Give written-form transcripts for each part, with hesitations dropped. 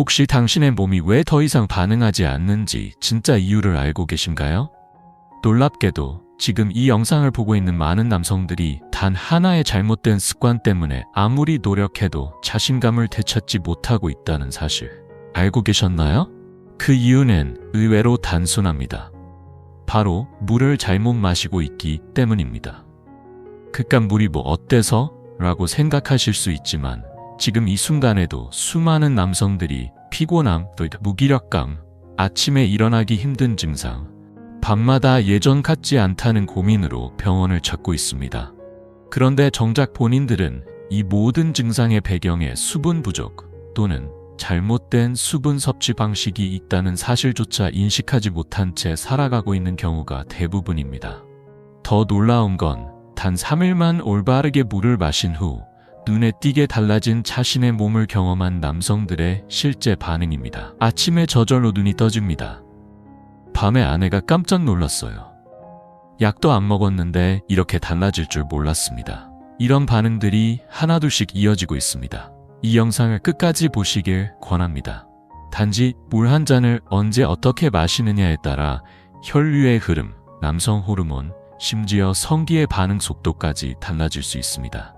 혹시 당신의 몸이 왜 더 이상 반응하지 않는지 진짜 이유를 알고 계신가요? 놀랍게도 지금 이 영상을 보고 있는 많은 남성들이 단 하나의 잘못된 습관 때문에 아무리 노력해도 자신감을 되찾지 못하고 있다는 사실 알고 계셨나요? 그 이유는 의외로 단순합니다. 바로 물을 잘못 마시고 있기 때문입니다. 그깟 물이 뭐 어때서? 라고 생각하실 수 있지만 지금 이 순간에도 수많은 남성들이 피곤함, 또 무기력감, 아침에 일어나기 힘든 증상, 밤마다 예전 같지 않다는 고민으로 병원을 찾고 있습니다. 그런데 정작 본인들은 이 모든 증상의 배경에 수분 부족 또는 잘못된 수분 섭취 방식이 있다는 사실조차 인식하지 못한 채 살아가고 있는 경우가 대부분입니다. 더 놀라운 건 단 3일만 올바르게 물을 마신 후 눈에 띄게 달라진 자신의 몸을 경험한 남성들의 실제 반응입니다. 아침에 저절로 눈이 떠집니다. 밤에 아내가 깜짝 놀랐어요. 약도 안 먹었는데 이렇게 달라질 줄 몰랐습니다. 이런 반응들이 하나둘씩 이어지고 있습니다. 이 영상을 끝까지 보시길 권합니다. 단지 물 한 잔을 언제 어떻게 마시느냐에 따라 혈류의 흐름, 남성 호르몬, 심지어 성기의 반응 속도까지 달라질 수 있습니다.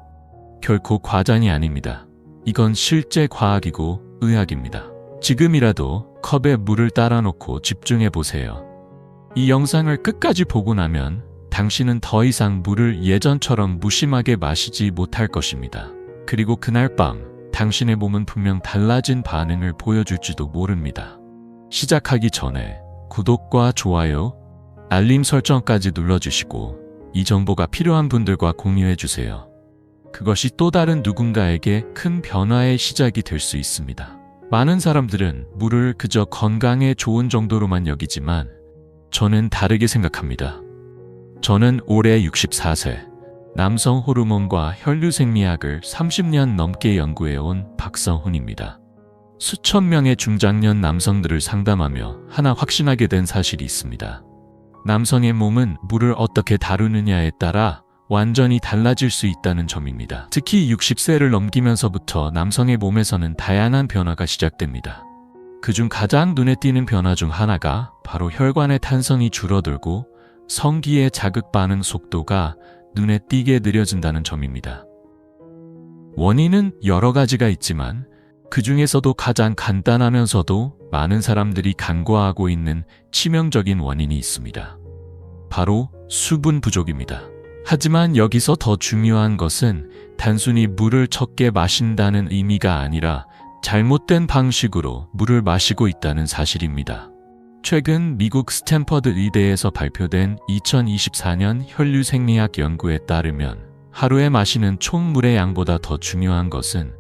결코 과장이 아닙니다. 이건 실제 과학이고 의학입니다. 지금이라도 컵에 물을 따라 놓고 집중해 보세요. 이 영상을 끝까지 보고 나면 당신은 더 이상 물을 예전처럼 무심하게 마시지 못할 것입니다. 그리고 그날 밤 당신의 몸은 분명 달라진 반응을 보여줄지도 모릅니다. 시작하기 전에 구독과 좋아요, 알림 설정까지 눌러주시고 이 정보가 필요한 분들과 공유해주세요. 그것이 또 다른 누군가에게 큰 변화의 시작이 될 수 있습니다. 많은 사람들은 물을 그저 건강에 좋은 정도로만 여기지만 저는 다르게 생각합니다. 저는 올해 64세, 남성 호르몬과 혈류 생리학을 30년 넘게 연구해온 박성훈입니다. 수천 명의 중장년 남성들을 상담하며 하나 확신하게 된 사실이 있습니다. 남성의 몸은 물을 어떻게 다루느냐에 따라 완전히 달라질 수 있다는 점입니다. 특히 60세를 넘기면서부터 남성의 몸에서는 다양한 변화가 시작됩니다. 그중 가장 눈에 띄는 변화 중 하나가 바로 혈관의 탄성이 줄어들고 성기의 자극 반응 속도가 눈에 띄게 느려진다는 점입니다. 원인은 여러 가지가 있지만 그 중에서도 가장 간단하면서도 많은 사람들이 간과하고 있는 치명적인 원인이 있습니다. 바로 수분 부족입니다. 하지만 여기서 더 중요한 것은 단순히 물을 적게 마신다는 의미가 아니라 잘못된 방식으로 물을 마시고 있다는 사실입니다. 최근 미국 스탠퍼드 의대에서 발표된 2024년 혈류 생리학 연구에 따르면 하루에 마시는 총 물의 양보다 더 중요한 것은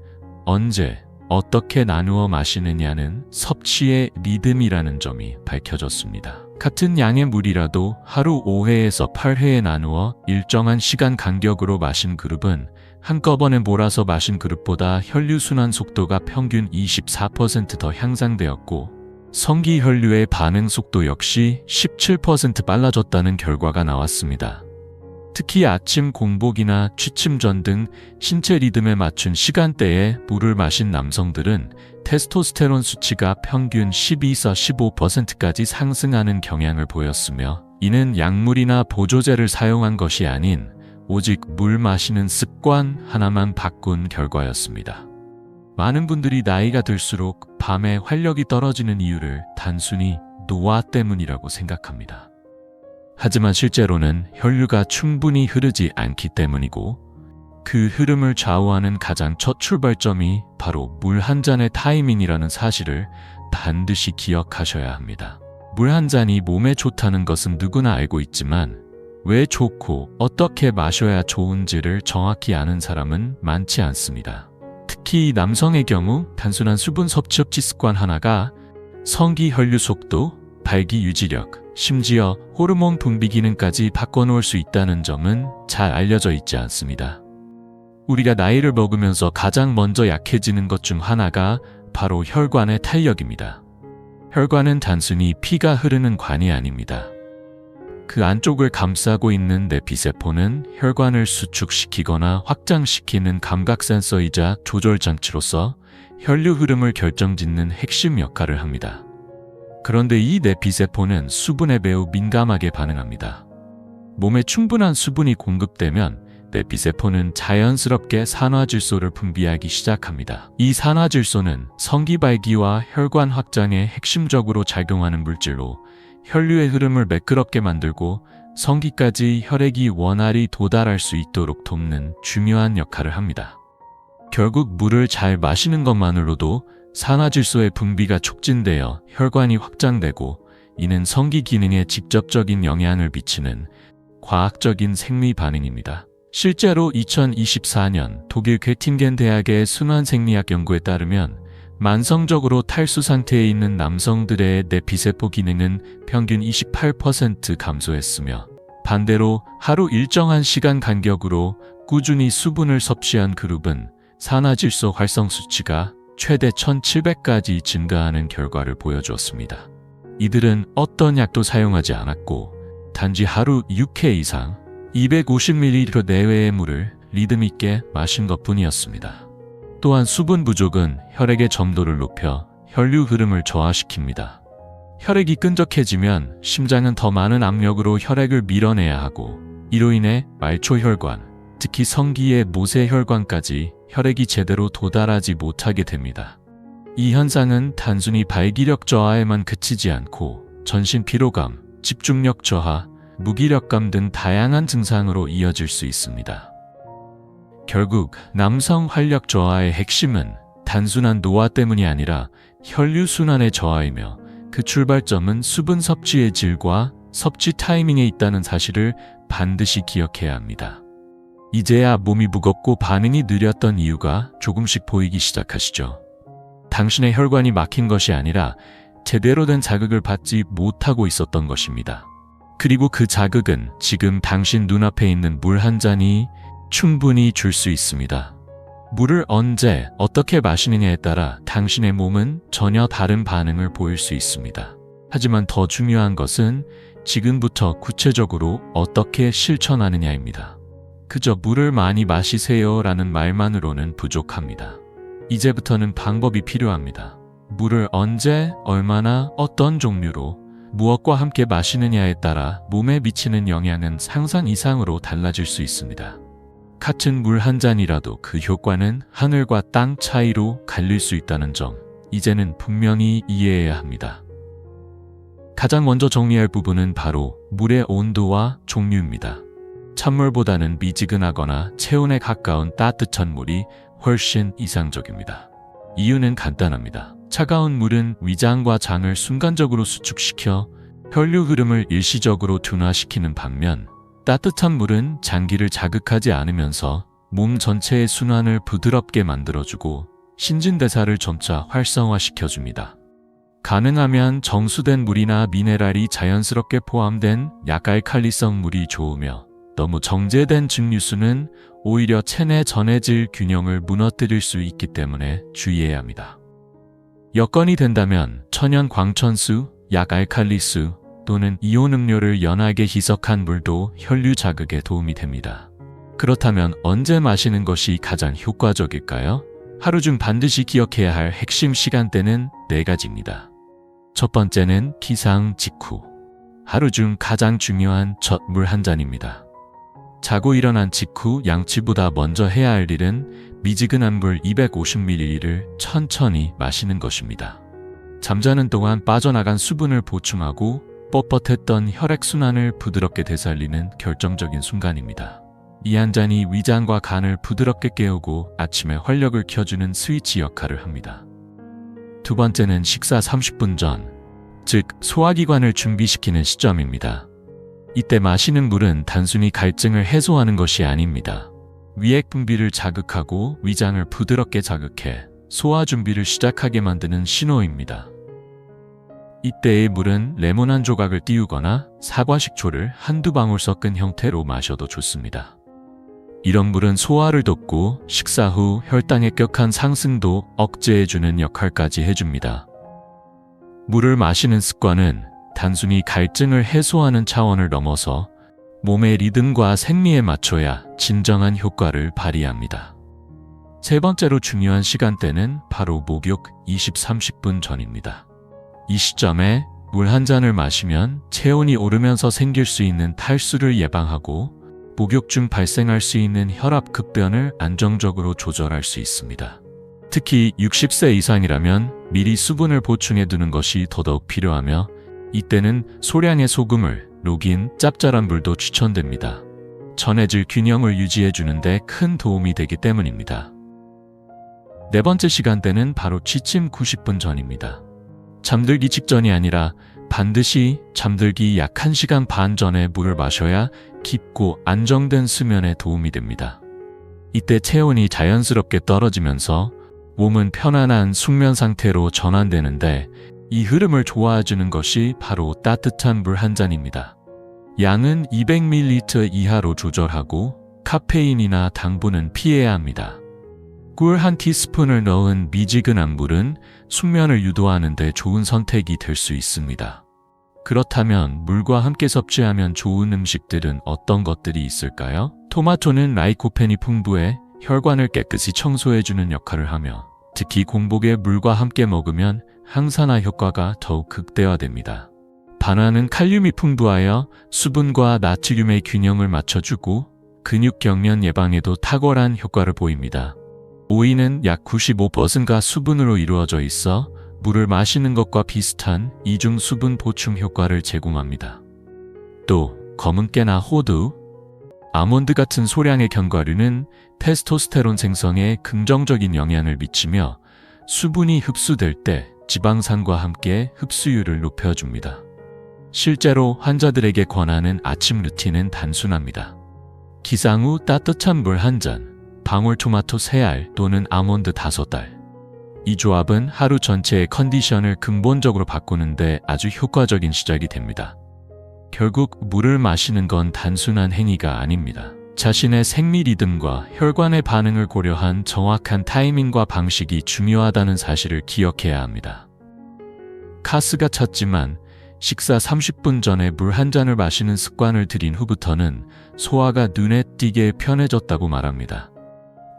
언제, 어떻게 나누어 마시느냐는 섭취의 리듬이라는 점이 밝혀졌습니다. 같은 양의 물이라도 하루 5회에서 8회에 나누어 일정한 시간 간격으로 마신 그룹은 한꺼번에 몰아서 마신 그룹보다 혈류순환 속도가 평균 24% 더 향상되었고 성기 혈류의 반응 속도 역시 17% 빨라졌다는 결과가 나왔습니다. 특히 아침 공복이나 취침 전 등 신체 리듬에 맞춘 시간대에 물을 마신 남성들은 테스토스테론 수치가 평균 12에서 15%까지 상승하는 경향을 보였으며 이는 약물이나 보조제를 사용한 것이 아닌 오직 물 마시는 습관 하나만 바꾼 결과였습니다. 많은 분들이 나이가 들수록 밤에 활력이 떨어지는 이유를 단순히 노화 때문이라고 생각합니다. 하지만 실제로는 혈류가 충분히 흐르지 않기 때문이고 그 흐름을 좌우하는 가장 첫 출발점이 바로 물 한 잔의 타이밍이라는 사실을 반드시 기억하셔야 합니다. 물 한 잔이 몸에 좋다는 것은 누구나 알고 있지만 왜 좋고 어떻게 마셔야 좋은지를 정확히 아는 사람은 많지 않습니다. 특히 남성의 경우 단순한 수분 섭취 습관 하나가 성기 혈류 속도, 발기 유지력, 심지어 호르몬 분비 기능까지 바꿔놓을 수 있다는 점은 잘 알려져 있지 않습니다. 우리가 나이를 먹으면서 가장 먼저 약해지는 것 중 하나가 바로 혈관의 탄력입니다. 혈관은 단순히 피가 흐르는 관이 아닙니다. 그 안쪽을 감싸고 있는 내피세포는 혈관을 수축시키거나 확장시키는 감각 센서이자 조절 장치로서 혈류 흐름을 결정짓는 핵심 역할을 합니다. 그런데 이 내피세포는 수분에 매우 민감하게 반응합니다. 몸에 충분한 수분이 공급되면 내피세포는 자연스럽게 산화질소를 분비하기 시작합니다. 이 산화질소는 성기 발기와 혈관 확장에 핵심적으로 작용하는 물질로 혈류의 흐름을 매끄럽게 만들고 성기까지 혈액이 원활히 도달할 수 있도록 돕는 중요한 역할을 합니다. 결국 물을 잘 마시는 것만으로도 산화질소의 분비가 촉진되어 혈관이 확장되고 이는 성기 기능에 직접적인 영향을 미치는 과학적인 생리 반응입니다. 실제로 2024년 독일 괴팅겐 대학의 순환생리학 연구에 따르면 만성적으로 탈수 상태에 있는 남성들의 내피세포 기능은 평균 28% 감소했으며 반대로 하루 일정한 시간 간격으로 꾸준히 수분을 섭취한 그룹은 산화질소 활성 수치가 최대 1700까지 증가하는 결과를 보여주었습니다. 이들은 어떤 약도 사용하지 않았고 단지 하루 6회 이상 250ml 내외의 물을 리듬 있게 마신 것뿐이었습니다. 또한 수분 부족은 혈액의 점도를 높여 혈류 흐름을 저하시킵니다. 혈액이 끈적해지면 심장은 더 많은 압력으로 혈액을 밀어내야 하고 이로 인해 말초혈관, 특히 성기의 모세혈관까지 혈액이 제대로 도달하지 못하게 됩니다. 이 현상은 단순히 발기력 저하에만 그치지 않고 전신 피로감, 집중력 저하, 무기력감 등 다양한 증상으로 이어질 수 있습니다. 결국 남성 활력 저하의 핵심은 단순한 노화 때문이 아니라 혈류순환의 저하이며 그 출발점은 수분 섭취의 질과 섭취 타이밍에 있다는 사실을 반드시 기억해야 합니다. 이제야 몸이 무겁고 반응이 느렸던 이유가 조금씩 보이기 시작하시죠. 당신의 혈관이 막힌 것이 아니라 제대로 된 자극을 받지 못하고 있었던 것입니다. 그리고 그 자극은 지금 당신 눈앞에 있는 물 한 잔이 충분히 줄 수 있습니다. 물을 언제, 어떻게 마시느냐에 따라 당신의 몸은 전혀 다른 반응을 보일 수 있습니다. 하지만 더 중요한 것은 지금부터 구체적으로 어떻게 실천하느냐입니다. 그저 물을 많이 마시세요라는 말만으로는 부족합니다. 이제부터는 방법이 필요합니다. 물을 언제, 얼마나, 어떤 종류로, 무엇과 함께 마시느냐에 따라 몸에 미치는 영향은 상상 이상으로 달라질 수 있습니다. 같은 물 한 잔이라도 그 효과는 하늘과 땅 차이로 갈릴 수 있다는 점, 이제는 분명히 이해해야 합니다. 가장 먼저 정리할 부분은 바로 물의 온도와 종류입니다. 찬물보다는 미지근하거나 체온에 가까운 따뜻한 물이 훨씬 이상적입니다. 이유는 간단합니다. 차가운 물은 위장과 장을 순간적으로 수축시켜 혈류 흐름을 일시적으로 둔화시키는 반면 따뜻한 물은 장기를 자극하지 않으면서 몸 전체의 순환을 부드럽게 만들어주고 신진대사를 점차 활성화시켜줍니다. 가능하면 정수된 물이나 미네랄이 자연스럽게 포함된 약알칼리성 물이 좋으며 너무 정제된 증류수는 오히려 체내 전해질 균형을 무너뜨릴 수 있기 때문에 주의해야 합니다. 여건이 된다면 천연 광천수, 약알칼리수 또는 이온 음료를 연하게 희석한 물도 혈류 자극에 도움이 됩니다. 그렇다면 언제 마시는 것이 가장 효과적일까요? 하루 중 반드시 기억해야 할 핵심 시간대는 4가지입니다. 첫 번째는 기상 직후. 하루 중 가장 중요한 첫 물 한 잔입니다. 자고 일어난 직후 양치보다 먼저 해야 할 일은 미지근한 물 250ml를 천천히 마시는 것입니다. 잠자는 동안 빠져나간 수분을 보충하고 뻣뻣했던 혈액순환을 부드럽게 되살리는 결정적인 순간입니다. 이 한 잔이 위장과 간을 부드럽게 깨우고 아침에 활력을 켜주는 스위치 역할을 합니다. 두 번째는 식사 30분 전, 즉 소화기관을 준비시키는 시점입니다. 이때 마시는 물은 단순히 갈증을 해소하는 것이 아닙니다. 위액 분비를 자극하고 위장을 부드럽게 자극해 소화 준비를 시작하게 만드는 신호입니다. 이때의 물은 레몬 한 조각을 띄우거나 사과 식초를 한두 방울 섞은 형태로 마셔도 좋습니다. 이런 물은 소화를 돕고 식사 후 혈당의 격한 상승도 억제해주는 역할까지 해줍니다. 물을 마시는 습관은 단순히 갈증을 해소하는 차원을 넘어서 몸의 리듬과 생리에 맞춰야 진정한 효과를 발휘합니다. 세 번째로 중요한 시간대는 바로 목욕 20-30분 전입니다. 이 시점에 물 한 잔을 마시면 체온이 오르면서 생길 수 있는 탈수를 예방하고 목욕 중 발생할 수 있는 혈압 급변을 안정적으로 조절할 수 있습니다. 특히 60세 이상이라면 미리 수분을 보충해 두는 것이 더더욱 필요하며 이때는 소량의 소금을 녹인 짭짤한 물도 추천됩니다. 전해질 균형을 유지해 주는데 큰 도움이 되기 때문입니다. 네 번째 시간대는 바로 취침 90분 전입니다. 잠들기 직전이 아니라 반드시 잠들기 약 1시간 반 전에 물을 마셔야 깊고 안정된 수면에 도움이 됩니다. 이때 체온이 자연스럽게 떨어지면서 몸은 편안한 숙면 상태로 전환되는데 이 흐름을 도와주는 것이 바로 따뜻한 물 한 잔입니다. 양은 200ml 이하로 조절하고 카페인이나 당분은 피해야 합니다. 꿀 한 티스푼을 넣은 미지근한 물은 숙면을 유도하는 데 좋은 선택이 될 수 있습니다. 그렇다면 물과 함께 섭취하면 좋은 음식들은 어떤 것들이 있을까요? 토마토는 라이코펜이 풍부해 혈관을 깨끗이 청소해주는 역할을 하며 특히 공복에 물과 함께 먹으면 항산화 효과가 더욱 극대화됩니다. 바나나는 칼륨이 풍부하여 수분과 나트륨의 균형을 맞춰주고 근육 경련 예방에도 탁월한 효과를 보입니다. 오이는 약 95%가 수분으로 이루어져 있어 물을 마시는 것과 비슷한 이중 수분 보충 효과를 제공합니다. 또 검은깨나 호두, 아몬드 같은 소량의 견과류는 테스토스테론 생성에 긍정적인 영향을 미치며 수분이 흡수될 때 지방산과 함께 흡수율을 높여줍니다. 실제로 환자들에게 권하는 아침 루틴은 단순합니다. 기상 후 따뜻한 물 한 잔, 방울토마토 3알 또는 아몬드 5알. 이 조합은 하루 전체의 컨디션을 근본적으로 바꾸는데 아주 효과적인 시작이 됩니다. 결국 물을 마시는 건 단순한 행위가 아닙니다. 자신의 생리 리듬과 혈관의 반응을 고려한 정확한 타이밍과 방식이 중요하다는 사실을 기억해야 합니다. 카스가 찼지만 식사 30분 전에 물 한 잔을 마시는 습관을 들인 후부터는 소화가 눈에 띄게 편해졌다고 말합니다.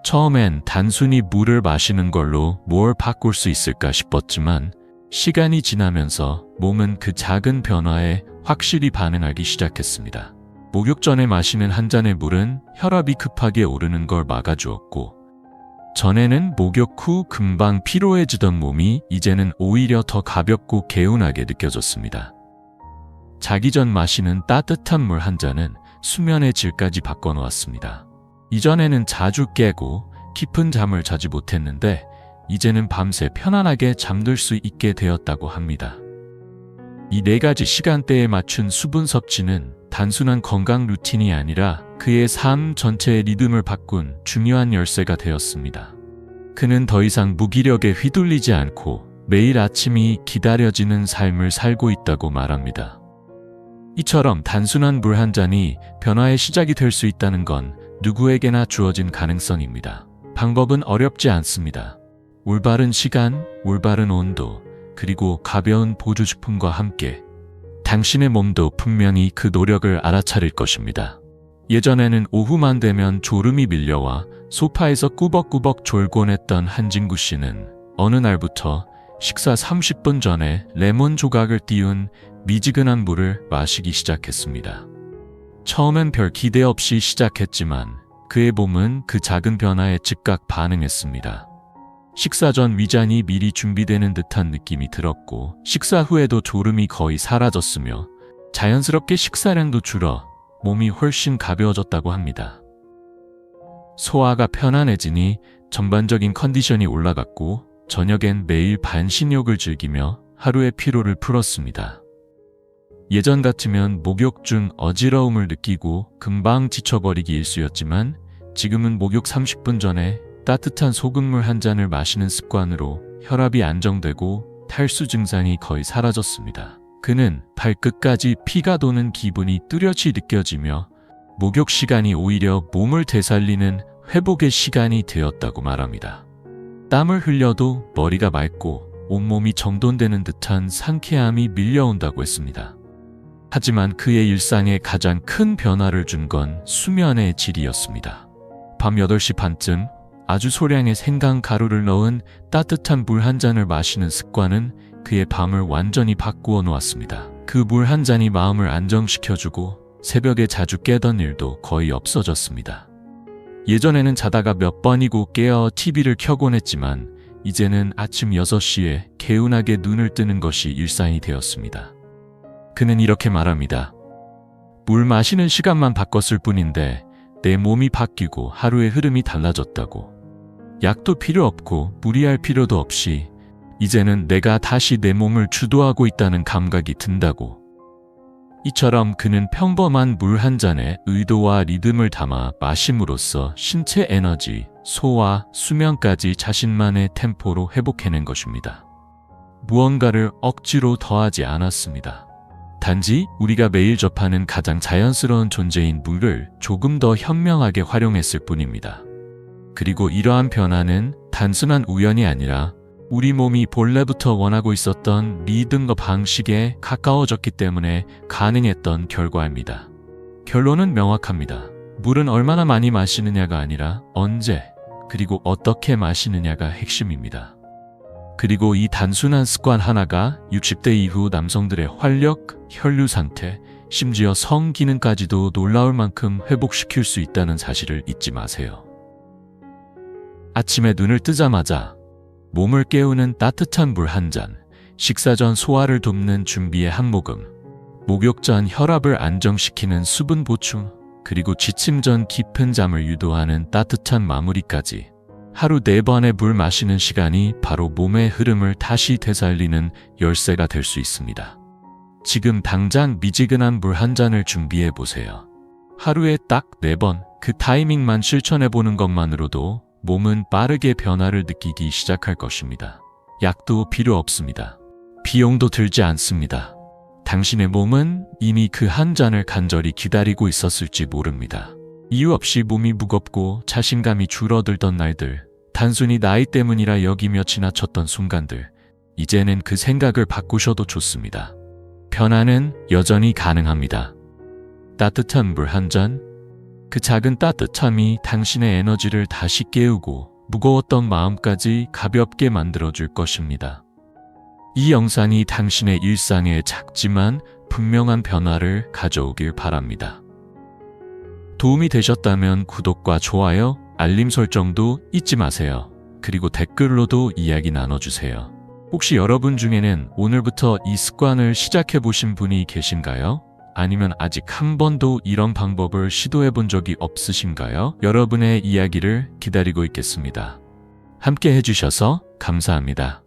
처음엔 단순히 물을 마시는 걸로 뭘 바꿀 수 있을까 싶었지만 시간이 지나면서 몸은 그 작은 변화에 확실히 반응하기 시작했습니다. 목욕 전에 마시는 한 잔의 물은 혈압이 급하게 오르는 걸 막아주었고 전에는 목욕 후 금방 피로해지던 몸이 이제는 오히려 더 가볍고 개운하게 느껴졌습니다. 자기 전 마시는 따뜻한 물 한 잔은 수면의 질까지 바꿔놓았습니다. 이전에는 자주 깨고 깊은 잠을 자지 못했는데 이제는 밤새 편안하게 잠들 수 있게 되었다고 합니다. 이 4가지 시간대에 맞춘 수분 섭취는 단순한 건강 루틴이 아니라 그의 삶 전체의 리듬을 바꾼 중요한 열쇠가 되었습니다. 그는 더 이상 무기력에 휘둘리지 않고 매일 아침이 기다려지는 삶을 살고 있다고 말합니다. 이처럼 단순한 물 한 잔이 변화의 시작이 될 수 있다는 건 누구에게나 주어진 가능성입니다. 방법은 어렵지 않습니다. 올바른 시간, 올바른 온도, 그리고 가벼운 보조식품과 함께 당신의 몸도 분명히 그 노력을 알아차릴 것입니다. 예전에는 오후만 되면 졸음이 밀려와 소파에서 꾸벅꾸벅 졸곤 했던 한진구 씨는 어느 날부터 식사 30분 전에 레몬 조각을 띄운 미지근한 물을 마시기 시작했습니다. 처음엔 별 기대 없이 시작했지만 그의 몸은 그 작은 변화에 즉각 반응했습니다. 식사 전 위장이 미리 준비되는 듯한 느낌이 들었고 식사 후에도 졸음이 거의 사라졌으며 자연스럽게 식사량도 줄어 몸이 훨씬 가벼워졌다고 합니다. 소화가 편안해지니 전반적인 컨디션이 올라갔고 저녁엔 매일 반신욕을 즐기며 하루의 피로를 풀었습니다. 예전 같으면 목욕 중 어지러움을 느끼고 금방 지쳐버리기 일쑤였지만 지금은 목욕 30분 전에 따뜻한 소금물 한 잔을 마시는 습관으로 혈압이 안정되고 탈수 증상이 거의 사라졌습니다. 그는 발끝까지 피가 도는 기분이 뚜렷이 느껴지며 목욕 시간이 오히려 몸을 되살리는 회복의 시간이 되었다고 말합니다. 땀을 흘려도 머리가 맑고 온몸이 정돈되는 듯한 상쾌함이 밀려온다고 했습니다. 하지만 그의 일상에 가장 큰 변화를 준 건 수면의 질이었습니다. 밤 8시 반쯤 아주 소량의 생강 가루를 넣은 따뜻한 물 한 잔을 마시는 습관은 그의 밤을 완전히 바꾸어 놓았습니다. 그 물 한 잔이 마음을 안정시켜주고 새벽에 자주 깨던 일도 거의 없어졌습니다. 예전에는 자다가 몇 번이고 깨어 TV를 켜곤 했지만 이제는 아침 6시에 개운하게 눈을 뜨는 것이 일상이 되었습니다. 그는 이렇게 말합니다. 물 마시는 시간만 바꿨을 뿐인데 내 몸이 바뀌고 하루의 흐름이 달라졌다고. 약도 필요 없고 무리할 필요도 없이 이제는 내가 다시 내 몸을 주도하고 있다는 감각이 든다고. 이처럼 그는 평범한 물 한 잔에 의도와 리듬을 담아 마심으로써 신체 에너지, 소화, 수면까지 자신만의 템포로 회복해낸 것입니다. 무언가를 억지로 더하지 않았습니다. 단지 우리가 매일 접하는 가장 자연스러운 존재인 물을 조금 더 현명하게 활용했을 뿐입니다. 그리고 이러한 변화는 단순한 우연이 아니라 우리 몸이 본래부터 원하고 있었던 리듬과 방식에 가까워졌기 때문에 가능했던 결과입니다. 결론은 명확합니다. 물은 얼마나 많이 마시느냐가 아니라 언제, 그리고 어떻게 마시느냐가 핵심입니다. 그리고 이 단순한 습관 하나가 60대 이후 남성들의 활력, 혈류 상태, 심지어 성 기능까지도 놀라울 만큼 회복시킬 수 있다는 사실을 잊지 마세요. 아침에 눈을 뜨자마자 몸을 깨우는 따뜻한 물 한 잔, 식사 전 소화를 돕는 준비의 한 모금, 목욕 전 혈압을 안정시키는 수분 보충, 그리고 취침 전 깊은 잠을 유도하는 따뜻한 마무리까지 하루 4번의 물 마시는 시간이 바로 몸의 흐름을 다시 되살리는 열쇠가 될 수 있습니다. 지금 당장 미지근한 물 한 잔을 준비해 보세요. 하루에 딱 4번 그 타이밍만 실천해 보는 것만으로도 몸은 빠르게 변화를 느끼기 시작할 것입니다. 약도 필요 없습니다. 비용도 들지 않습니다. 당신의 몸은 이미 그 한 잔을 간절히 기다리고 있었을지 모릅니다. 이유 없이 몸이 무겁고 자신감이 줄어들던 날들, 단순히 나이 때문이라 여기며 지나쳤던 순간들, 이제는 그 생각을 바꾸셔도 좋습니다. 변화는 여전히 가능합니다. 따뜻한 물 한 잔, 그 작은 따뜻함이 당신의 에너지를 다시 깨우고 무거웠던 마음까지 가볍게 만들어줄 것입니다. 이 영상이 당신의 일상에 작지만 분명한 변화를 가져오길 바랍니다. 도움이 되셨다면 구독과 좋아요, 알림 설정도 잊지 마세요. 그리고 댓글로도 이야기 나눠주세요. 혹시 여러분 중에는 오늘부터 이 습관을 시작해보신 분이 계신가요? 아니면 아직 한 번도 이런 방법을 시도해 본 적이 없으신가요? 여러분의 이야기를 기다리고 있겠습니다. 함께 해주셔서 감사합니다.